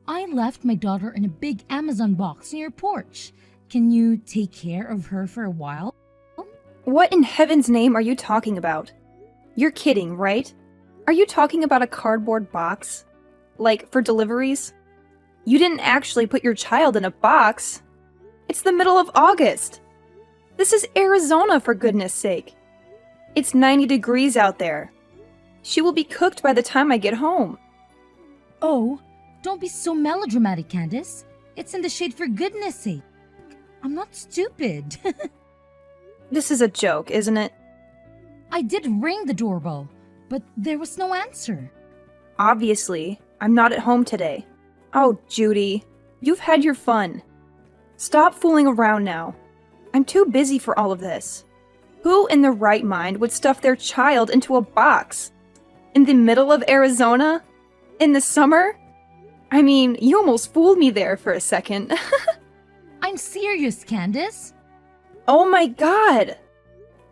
I left my daughter in a big Amazon box near your porch. Can you take care of her for a while? What in heaven's name are you talking about? You're kidding, right? Are you talking about a cardboard box? Like, for deliveries? You didn't actually put your child in a box. It's the middle of August. This is Arizona, for goodness sake. It's 90 degrees out there. She will be cooked by the time I get home. Oh, don't be so melodramatic, Candace. It's in the shade for goodness sake. I'm not stupid. This is a joke, isn't it? I did ring the doorbell, but there was no answer. Obviously, I'm not at home today. Oh, Judy, you've had your fun. Stop fooling around now. I'm too busy for all of this. Who in their right mind would stuff their child into a box? In the middle of Arizona? In the summer? I mean, you almost fooled me there for a second. I'm serious, Candace. Oh my god!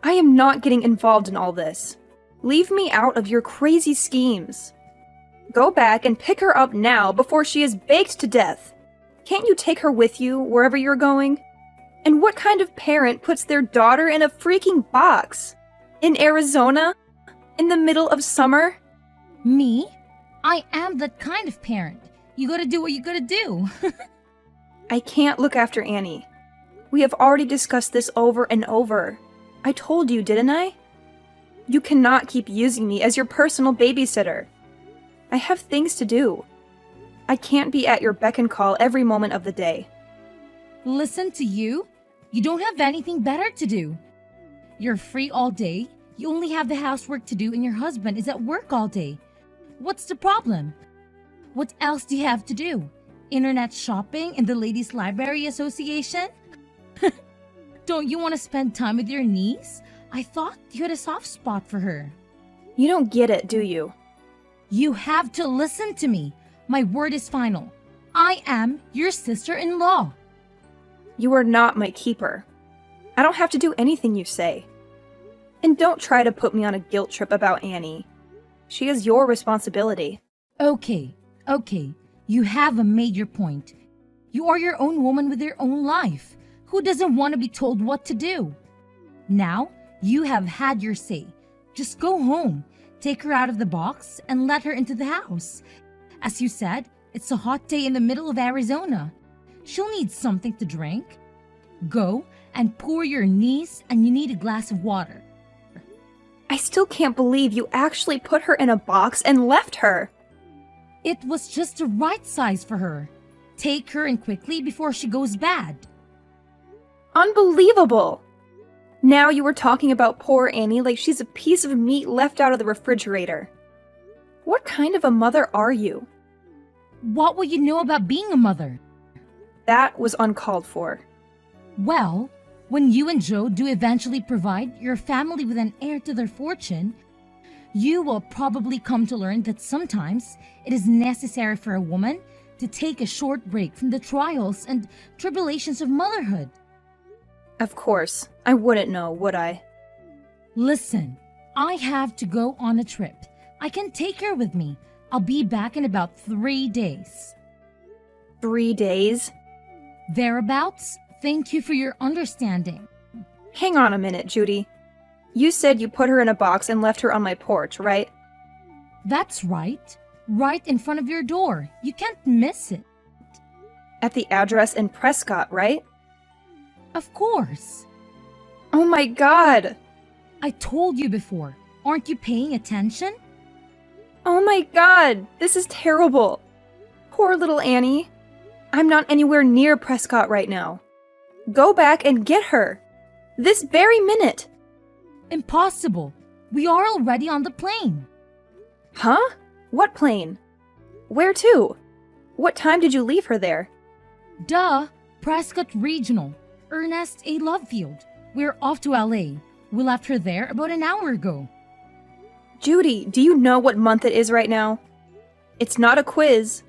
I am not getting involved in all this. Leave me out of your crazy schemes. Go back and pick her up now before she is baked to death. Can't you take her with you wherever you're going? And what kind of parent puts their daughter in a freaking box? In Arizona? In the middle of summer? Me? I am that kind of parent. You gotta do what you gotta do. I can't look after Annie. We have already discussed this over and over. I told you, didn't I? You cannot keep using me as your personal babysitter. I have things to do. I can't be at your beck and call every moment of the day. Listen to you? You don't have anything better to do. You're free all day, you only have the housework to do, and your husband is at work all day. What's the problem? What else do you have to do? Internet shopping in the Ladies' Library Association? Don't you want to spend time with your niece? I thought you had a soft spot for her. You don't get it, do you? You have to listen to me. My word is final. I am your sister-in-law. You are not my keeper. I don't have to do anything you say. And don't try to put me on a guilt trip about Annie. She is your responsibility. Okay. You have made your point. You are your own woman with your own life. Who doesn't want to be told what to do? Now, you have had your say. Just go home, take her out of the box, and let her into the house. As you said, it's a hot day in the middle of Arizona. She'll need something to drink. Go and pour your niece, and you need a glass of water. I still can't believe you actually put her in a box and left her. It was just the right size for her. Take her in quickly before she goes bad. Unbelievable! Now you were talking about poor Annie like she's a piece of meat left out of the refrigerator. What kind of a mother are you? What will you know about being a mother? That was uncalled for. Well, when you and Joe do eventually provide your family with an heir to their fortune, you will probably come to learn that sometimes it is necessary for a woman to take a short break from the trials and tribulations of motherhood. Of course, I wouldn't know, would I? Listen, I have to go on a trip. I can take her with me. I'll be back in about 3 days. 3 days? Thereabouts. Thank you for your understanding. Hang on a minute, Judy. You said you put her in a box and left her on my porch, right? That's right. Right in front of your door. You can't miss it. At the address in Prescott, right? Of course. Oh my god! I told you before. Aren't you paying attention? Oh my god! This is terrible! Poor little Annie. I'm not anywhere near Prescott right now. Go back and get her. This very minute. Impossible. We are already on the plane. Huh? What plane? Where to? What time did you leave her there? Duh. Prescott Regional. Ernest A. Lovefield. We're off to LA. We left her there about an hour ago. Judy, do you know what month it is right now? It's not a quiz.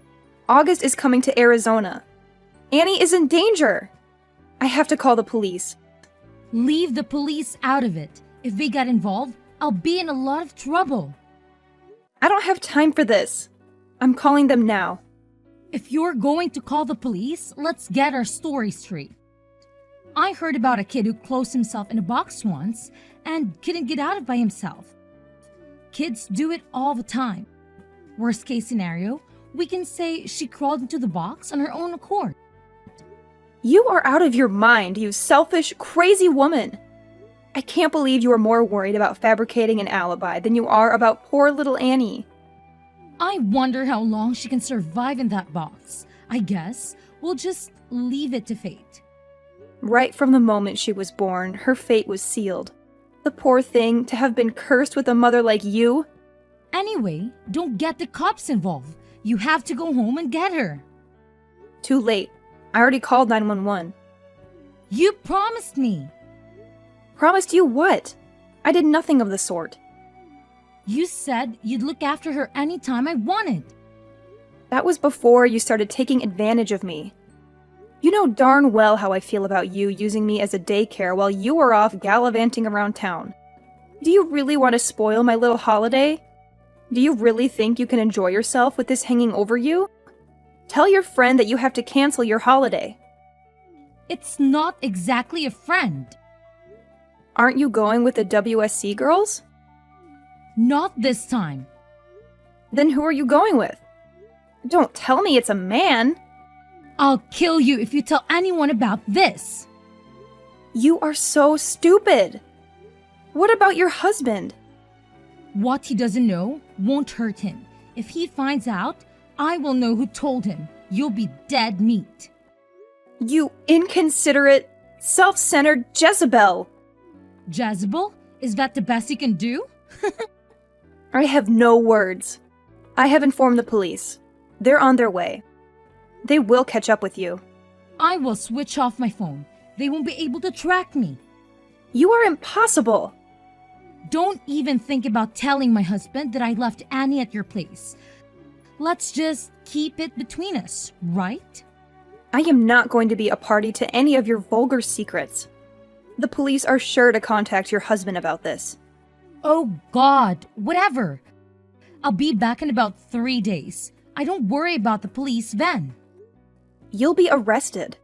August is coming to Arizona. Annie is in danger. I have to call the police. Leave the police out of it. If they get involved, I'll be in a lot of trouble. I don't have time for this. I'm calling them now. If you're going to call the police, let's get our story straight. I heard about a kid who closed himself in a box once and couldn't get out of it by himself. Kids do it all the time. Worst case scenario, we can say she crawled into the box on her own accord. You are out of your mind, you selfish, crazy woman. I can't believe you are more worried about fabricating an alibi than you are about poor little Annie. I wonder how long she can survive in that box. I guess we'll just leave it to fate. Right from the moment she was born, her fate was sealed. The poor thing, to have been cursed with a mother like you. Anyway, don't get the cops involved. You have to go home and get her. Too late. I already called 911. You promised me. Promised you what? I did nothing of the sort. You said you'd look after her anytime I wanted. That was before you started taking advantage of me. You know darn well how I feel about you using me as a daycare while you are off gallivanting around town. Do you really want to spoil my little holiday? Do you really think you can enjoy yourself with this hanging over you? Tell your friend that you have to cancel your holiday. It's not exactly a friend. Aren't you going with the WSC girls? Not this time. Then who are you going with? Don't tell me it's a man. I'll kill you if you tell anyone about this. You are so stupid. What about your husband? What he doesn't know won't hurt him. If he finds out, I will know who told him. You'll be dead meat. You inconsiderate, self-centered Jezebel. Jezebel? Is that the best you can do? I have no words. I have informed the police. They're on their way. They will catch up with you. I will switch off my phone. They won't be able to track me. You are impossible. Don't even think about telling my husband that I left Annie at your place. Let's just keep it between us, right? I am not going to be a party to any of your vulgar secrets. The police are sure to contact your husband about this. Oh God, whatever. I'll be back in about 3 days. I don't worry about the police then. You'll be arrested.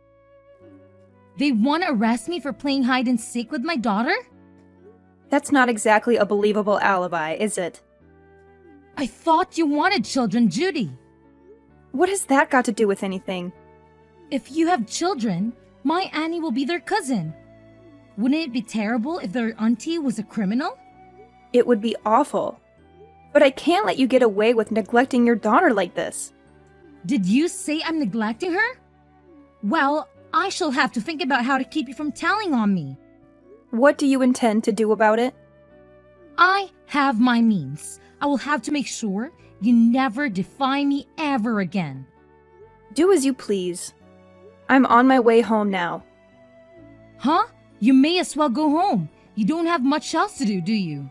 They want to arrest me for playing hide and seek with my daughter? That's not exactly a believable alibi, is it? I thought you wanted children, Judy. What has that got to do with anything? If you have children, my Annie will be their cousin. Wouldn't it be terrible if their auntie was a criminal? It would be awful. But I can't let you get away with neglecting your daughter like this. Did you say I'm neglecting her? Well, I shall have to think about how to keep you from telling on me. What do you intend to do about it? I have my means. I will have to make sure you never defy me ever again. Do as you please. I'm on my way home now. Huh? You may as well go home. You don't have much else to do you?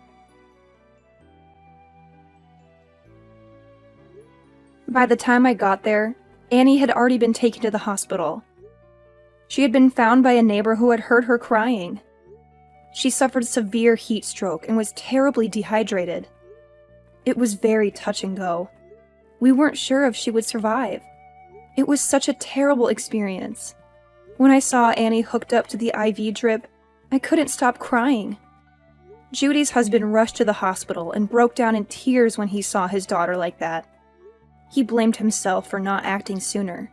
By the time I got there, Annie had already been taken to the hospital. She had been found by a neighbor who had heard her crying. She suffered severe heat stroke and was terribly dehydrated. It was very touch and go. We weren't sure if she would survive. It was such a terrible experience. When I saw Annie hooked up to the IV drip, I couldn't stop crying. Judy's husband rushed to the hospital and broke down in tears when he saw his daughter like that. He blamed himself for not acting sooner.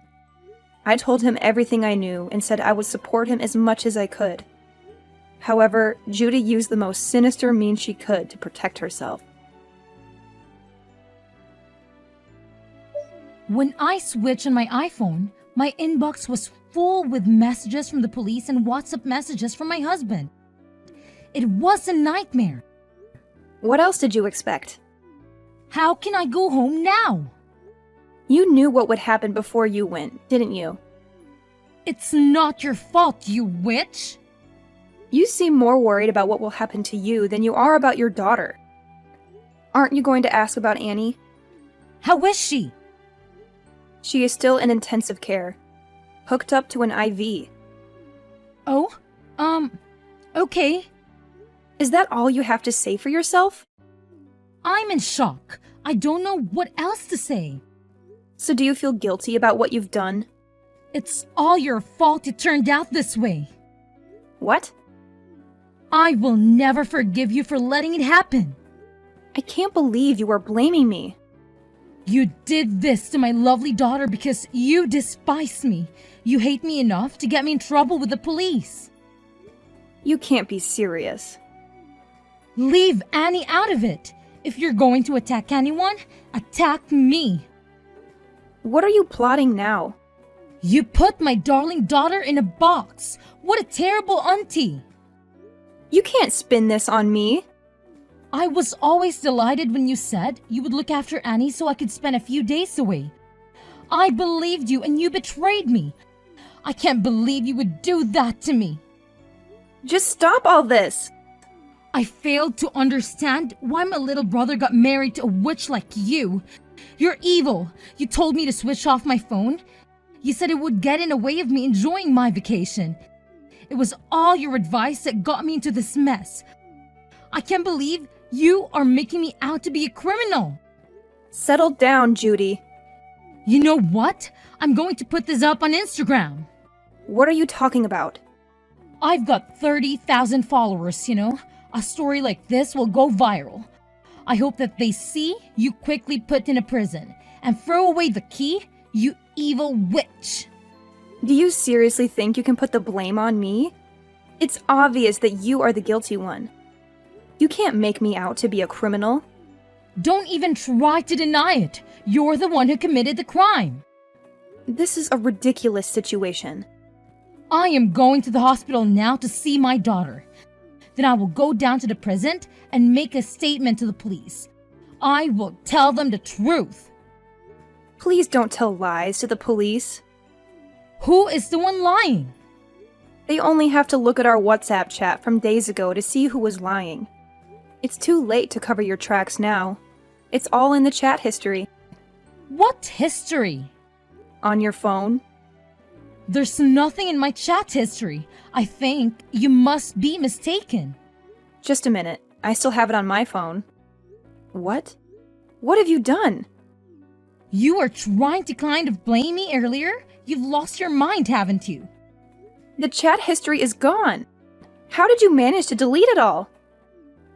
I told him everything I knew and said I would support him as much as I could. However, Judy used the most sinister means she could to protect herself. When I switched on my iPhone, my inbox was full with messages from the police and WhatsApp messages from my husband. It was a nightmare. What else did you expect? How can I go home now? You knew what would happen before you went, didn't you? It's not your fault, you witch! You seem more worried about what will happen to you than you are about your daughter. Aren't you going to ask about Annie? How is she? She is still in intensive care, hooked up to an IV. Oh, okay. Is that all you have to say for yourself? I'm in shock. I don't know what else to say. So do you feel guilty about what you've done? It's all your fault it turned out this way. What? I will never forgive you for letting it happen. I can't believe you are blaming me. You did this to my lovely daughter because you despise me. You hate me enough to get me in trouble with the police. You can't be serious. Leave Annie out of it. If you're going to attack anyone, attack me. What are you plotting now? You put my darling daughter in a box. What a terrible auntie. You can't spin this on me. I was always delighted when you said you would look after Annie so I could spend a few days away. I believed you and you betrayed me. I can't believe you would do that to me. Just stop all this. I failed to understand why my little brother got married to a witch like you. You're evil. You told me to switch off my phone. You said it would get in the way of me enjoying my vacation. It was all your advice that got me into this mess. I can't believe you are making me out to be a criminal. Settle down, Judy. You know what? I'm going to put this up on Instagram. What are you talking about? I've got 30,000 followers, A story like this will go viral. I hope that they see you quickly put in a prison and throw away the key, you evil witch. Do you seriously think you can put the blame on me? It's obvious that you are the guilty one. You can't make me out to be a criminal. Don't even try to deny it. You're the one who committed the crime. This is a ridiculous situation. I am going to the hospital now to see my daughter. Then I will go down to the prison and make a statement to the police. I will tell them the truth. Please don't tell lies to the police. Who is the one lying? They only have to look at our WhatsApp chat from days ago to see who was lying. It's too late to cover your tracks now. It's all in the chat history. What history? On your phone. There's nothing in my chat history. I think you must be mistaken. Just a minute. I still have it on my phone. What? What have you done? You were trying to kind of blame me earlier? You've lost your mind, haven't you? The chat history is gone. How did you manage to delete it all?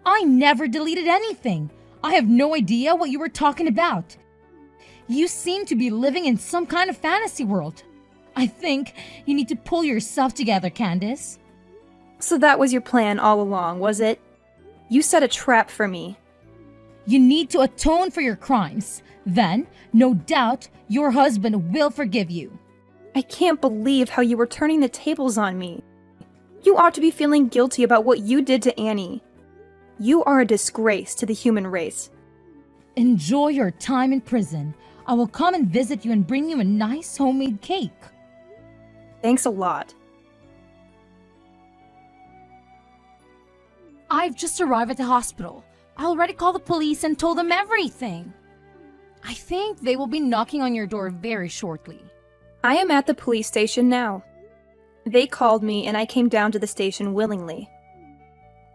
I never deleted anything. I have no idea what you were talking about. You seem to be living in some kind of fantasy world. I think you need to pull yourself together, Candace. So that was your plan all along, was it? You set a trap for me. You need to atone for your crimes. Then, no doubt, your husband will forgive you. I can't believe how you were turning the tables on me. You ought to be feeling guilty about what you did to Annie. You are a disgrace to the human race. Enjoy your time in prison. I will come and visit you and bring you a nice homemade cake. Thanks a lot. I've just arrived at the hospital. I already called the police and told them everything. I think they will be knocking on your door very shortly. I am at the police station now. They called me and I came down to the station willingly.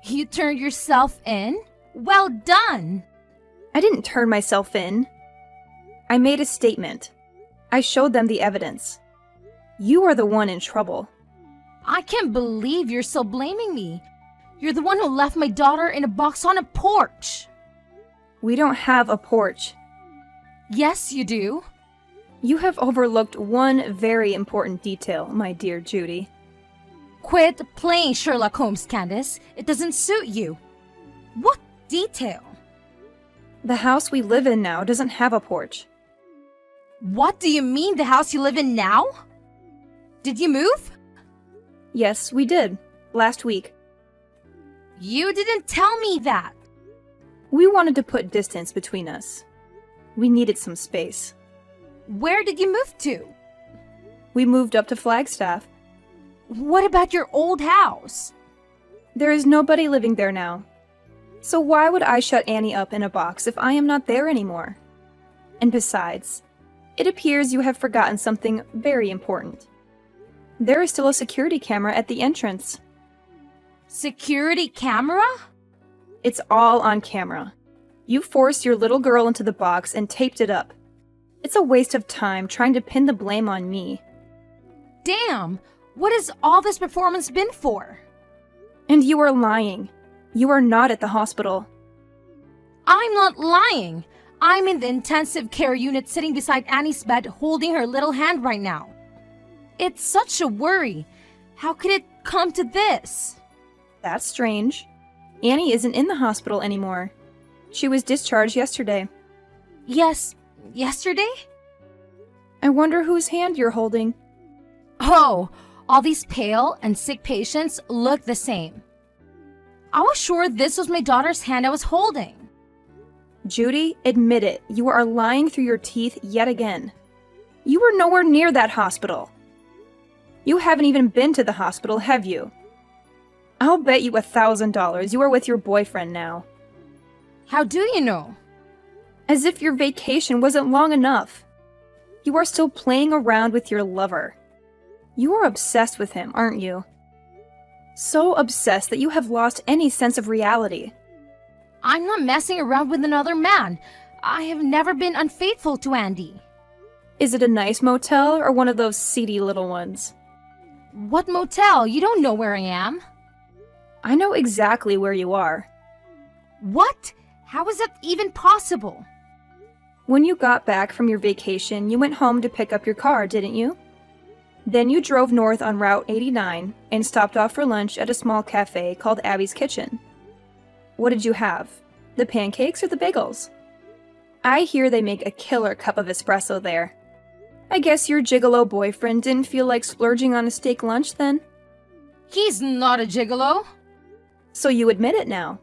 You turned yourself in? Well done! I didn't turn myself in. I made a statement. I showed them the evidence. You are the one in trouble. I can't believe you're still blaming me. You're the one who left my daughter in a box on a porch. We don't have a porch. Yes, you do. You have overlooked one very important detail, my dear Judy. Quit playing Sherlock Holmes, Candace. It doesn't suit you. What detail? The house we live in now doesn't have a porch. What do you mean, the house you live in now? Did you move? Yes, we did. Last week. You didn't tell me that. We wanted to put distance between us. We needed some space. Where did you move to? We moved up to Flagstaff. What about your old house? There is nobody living there now. So why would I shut Annie up in a box if I am not there anymore? And besides, it appears you have forgotten something very important. There is still a security camera at the entrance. Security camera? It's all on camera. You forced your little girl into the box and taped it up. It's a waste of time trying to pin the blame on me. Damn! What has all this performance been for? And you are lying. You are not at the hospital. I'm not lying. I'm in the intensive care unit sitting beside Annie's bed holding her little hand right now. It's such a worry. How could it come to this? That's strange. Annie isn't in the hospital anymore. She was discharged yesterday. Yes, yesterday? I wonder whose hand you're holding. Oh, all these pale and sick patients look the same. I was sure this was my daughter's hand I was holding. Judy, admit it. You are lying through your teeth yet again. You were nowhere near that hospital. You haven't even been to the hospital, have you? I'll bet you $1,000 you are with your boyfriend now. How do you know? As if your vacation wasn't long enough. You are still playing around with your lover. You are obsessed with him, aren't you? So obsessed that you have lost any sense of reality. I'm not messing around with another man. I have never been unfaithful to Andy. Is it a nice motel or one of those seedy little ones? What motel? You don't know where I am. I know exactly where you are. What? How is that even possible? When you got back from your vacation, you went home to pick up your car, didn't you? Then you drove north on Route 89 and stopped off for lunch at a small cafe called Abby's Kitchen. What did you have? The pancakes or the bagels? I hear they make a killer cup of espresso there. I guess your gigolo boyfriend didn't feel like splurging on a steak lunch then? He's not a gigolo. So you admit it now.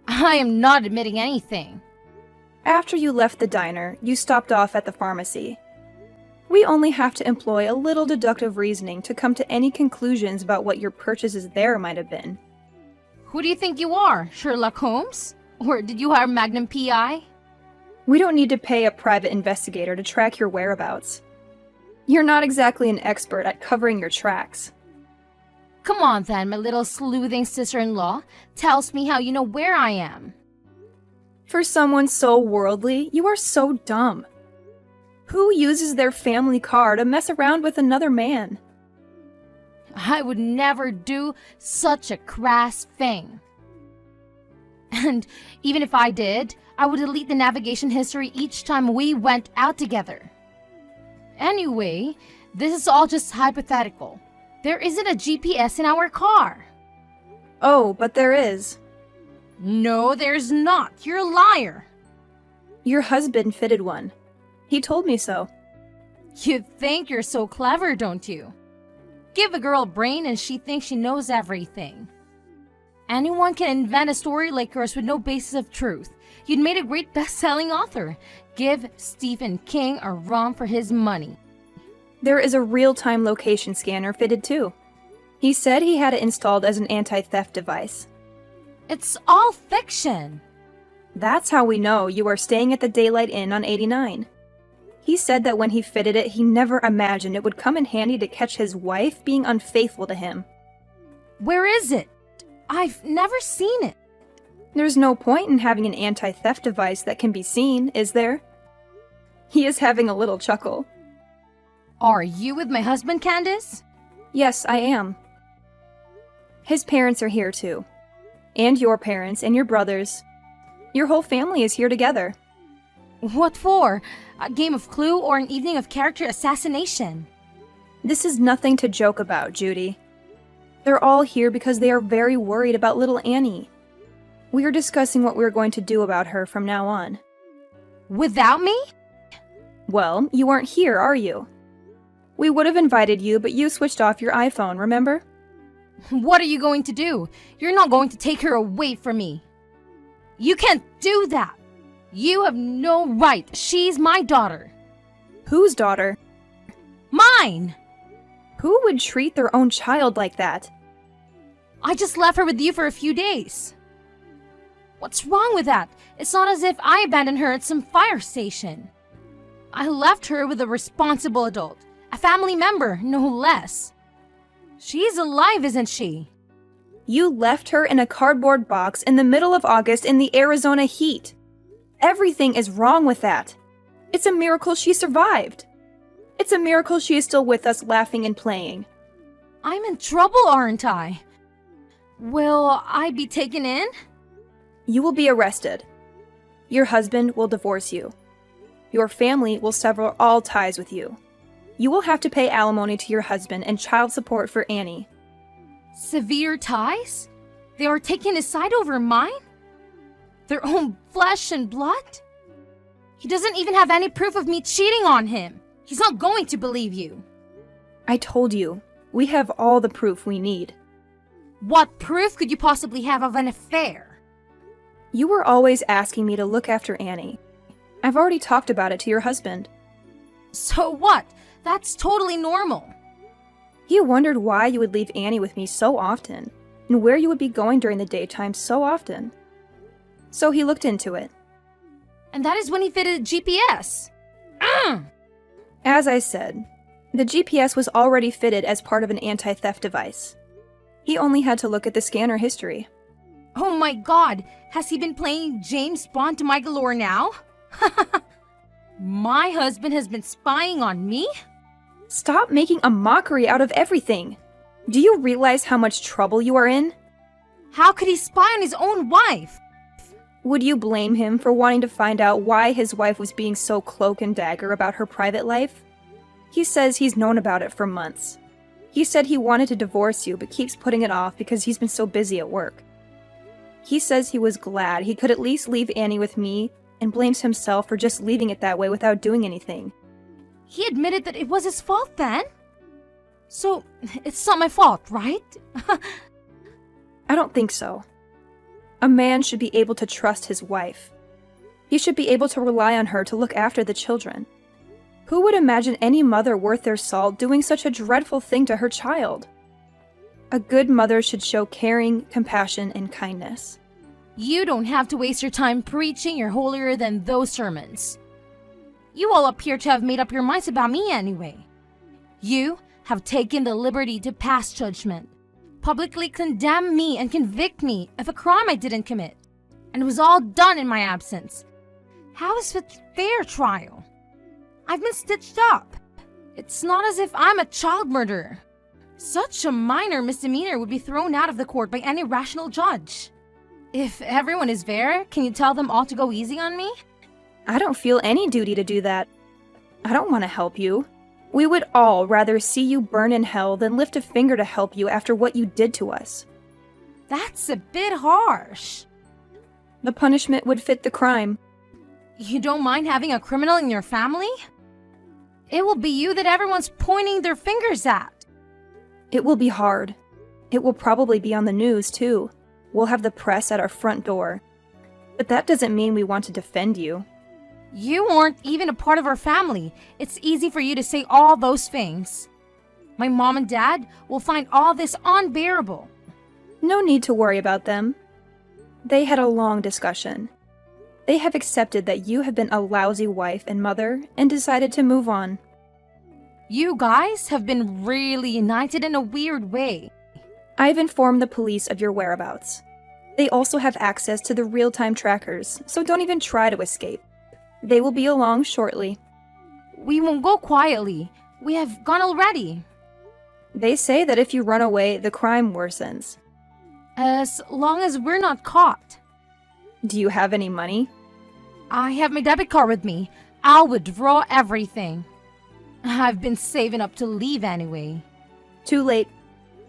I am not admitting anything. After you left the diner, you stopped off at the pharmacy. We only have to employ a little deductive reasoning to come to any conclusions about what your purchases there might have been. Who do you think you are, Sherlock Holmes? Or did you hire Magnum P.I.? We don't need to pay a private investigator to track your whereabouts. You're not exactly an expert at covering your tracks. Come on then, my little sleuthing sister-in-law. Tells me how you know where I am. For someone so worldly, you are so dumb. Who uses their family car to mess around with another man? I would never do such a crass thing. And even if I did, I would delete the navigation history each time we went out together. Anyway, this is all just hypothetical. There isn't a GPS in our car. Oh, but there is. No, there's not. You're a liar. Your husband fitted one. He told me so. You think you're so clever, don't you? Give a girl a brain and she thinks she knows everything. Anyone can invent a story like yours with no basis of truth. You'd made a great best-selling author. Give Stephen King a run for his money. There is a real-time location scanner fitted too. He said he had it installed as an anti-theft device. It's all fiction. That's how we know you are staying at the Daylight Inn on 89. He said that when he fitted it, he never imagined it would come in handy to catch his wife being unfaithful to him. Where is it? I've never seen it. There's no point in having an anti-theft device that can be seen, is there? He is having a little chuckle. Are you with my husband, Candace? Yes, I am. His parents are here too. And your parents and your brothers. Your whole family is here together. What for? A game of Clue or an evening of character assassination? This is nothing to joke about, Judy. They're all here because they are very worried about little Annie. We are discussing what we're going to do about her from now on. Without me? Well, you aren't here, are you? We would have invited you, but you switched off your iPhone, remember? What are you going to do? You're not going to take her away from me. You can't do that. You have no right. She's my daughter. Whose daughter? Mine! Who would treat their own child like that? I just left her with you for a few days. What's wrong with that? It's not as if I abandoned her at some fire station. I left her with a responsible adult, a family member, no less. She's alive, isn't she? You left her in a cardboard box in the middle of August in the Arizona heat. Everything is wrong with that. It's a miracle she survived. It's a miracle she is still with us laughing and playing. I'm in trouble, aren't I? Will I be taken in? You will be arrested. Your husband will divorce you. Your family will sever all ties with you. You will have to pay alimony to your husband and child support for Annie. Severe ties? They are taking his side over mine? Their own flesh and blood? He doesn't even have any proof of me cheating on him. He's not going to believe you. I told you, we have all the proof we need. What proof could you possibly have of an affair? You were always asking me to look after Annie. I've already talked about it to your husband. So what? That's totally normal. He wondered why you would leave Annie with me so often, and where you would be going during the daytime so often. So he looked into it. And that is when he fitted a GPS. As I said, the GPS was already fitted as part of an anti-theft device. He only had to look at the scanner history. Oh my god, has he been playing James Bond to my galore now? My husband has been spying on me? Stop making a mockery out of everything. Do you realize how much trouble you are in? How could he spy on his own wife? Would you blame him for wanting to find out why his wife was being so cloak and dagger about her private life? He says he's known about it for months. He said he wanted to divorce you but keeps putting it off because he's been so busy at work. He says he was glad he could at least leave Annie with me and blames himself for just leaving it that way without doing anything. He admitted that it was his fault then? So, it's not my fault, right? I don't think so. A man should be able to trust his wife. He should be able to rely on her to look after the children. Who would imagine any mother worth their salt doing such a dreadful thing to her child? A good mother should show caring, compassion, and kindness. You don't have to waste your time preaching you're holier than those sermons. You all appear to have made up your minds about me anyway. You have taken the liberty to pass judgment, publicly condemn me and convict me of a crime I didn't commit, and it was all done in my absence. How is it fair trial? I've been stitched up. It's not as if I'm a child murderer. Such a minor misdemeanor would be thrown out of the court by any rational judge. If everyone is fair, can you tell them all to go easy on me? I don't feel any duty to do that. I don't want to help you. We would all rather see you burn in hell than lift a finger to help you after what you did to us. That's a bit harsh. The punishment would fit the crime. You don't mind having a criminal in your family? It will be you that everyone's pointing their fingers at. It will be hard. It will probably be on the news, too. We'll have the press at our front door. But that doesn't mean we want to defend you. You aren't even a part of our family. It's easy for you to say all those things. My mom and dad will find all this unbearable. No need to worry about them. They had a long discussion. They have accepted that you have been a lousy wife and mother and decided to move on. You guys have been really united in a weird way. I've informed the police of your whereabouts. They also have access to the real-time trackers, so don't even try to escape. They will be along shortly. We won't go quietly. We have gone already. They say that if you run away, the crime worsens. As long as we're not caught. Do you have any money? I have my debit card with me. I'll withdraw everything. I've been saving up to leave anyway. Too late.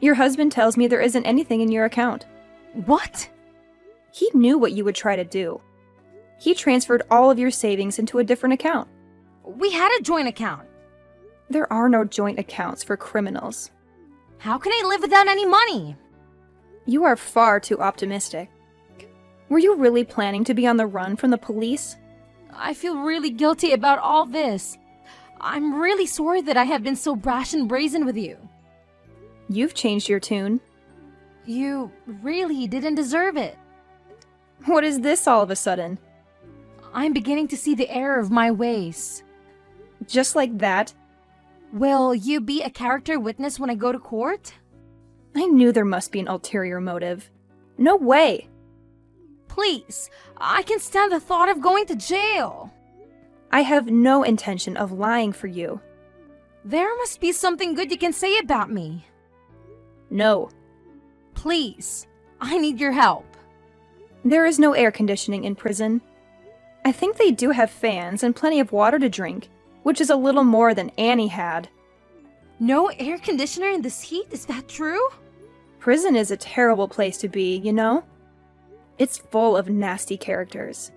Your husband tells me there isn't anything in your account. What? He knew what you would try to do. He transferred all of your savings into a different account. We had a joint account. There are no joint accounts for criminals. How can I live without any money? You are far too optimistic. Were you really planning to be on the run from the police? I feel really guilty about all this. I'm really sorry that I have been so brash and brazen with you. You've changed your tune. You really didn't deserve it. What is this all of a sudden? I'm beginning to see the error of my ways. Just like that? Will you be a character witness when I go to court? I knew there must be an ulterior motive. No way! Please, I can stand the thought of going to jail. I have no intention of lying for you. There must be something good you can say about me. No. Please, I need your help. There is no air conditioning in prison. I think they do have fans and plenty of water to drink, which is a little more than Annie had. No air conditioner in this heat, is that true? Prison is a terrible place to be, you know? It's full of nasty characters.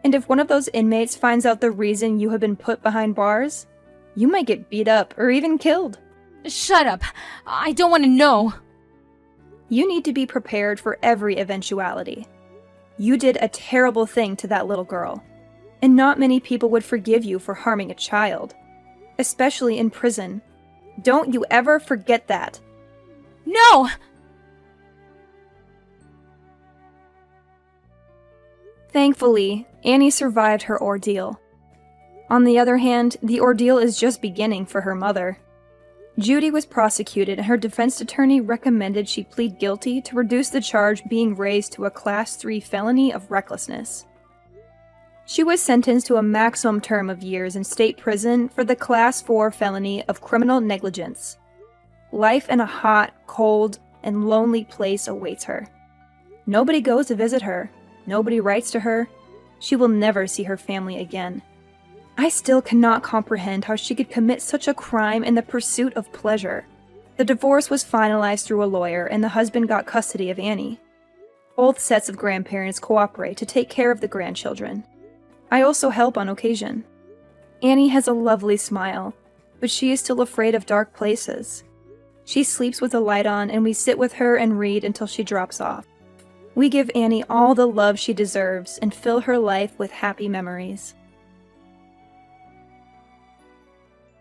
And if one of those inmates finds out the reason you have been put behind bars, you might get beat up or even killed. Shut up. I don't want to know. You need to be prepared for every eventuality. You did a terrible thing to that little girl, and not many people would forgive you for harming a child, especially in prison. Don't you ever forget that. No! Thankfully, Annie survived her ordeal. On the other hand, the ordeal is just beginning for her mother. Judy was prosecuted and her defense attorney recommended she plead guilty to reduce the charge being raised to a Class 3 felony of recklessness. She was sentenced to a maximum term of years in state prison for the Class 4 felony of criminal negligence. Life in a hot, cold, and lonely place awaits her. Nobody goes to visit her. Nobody writes to her. She will never see her family again. I still cannot comprehend how she could commit such a crime in the pursuit of pleasure. The divorce was finalized through a lawyer and the husband got custody of Annie. Both sets of grandparents cooperate to take care of the grandchildren. I also help on occasion. Annie has a lovely smile, but she is still afraid of dark places. She sleeps with the light on and we sit with her and read until she drops off. We give Annie all the love she deserves and fill her life with happy memories.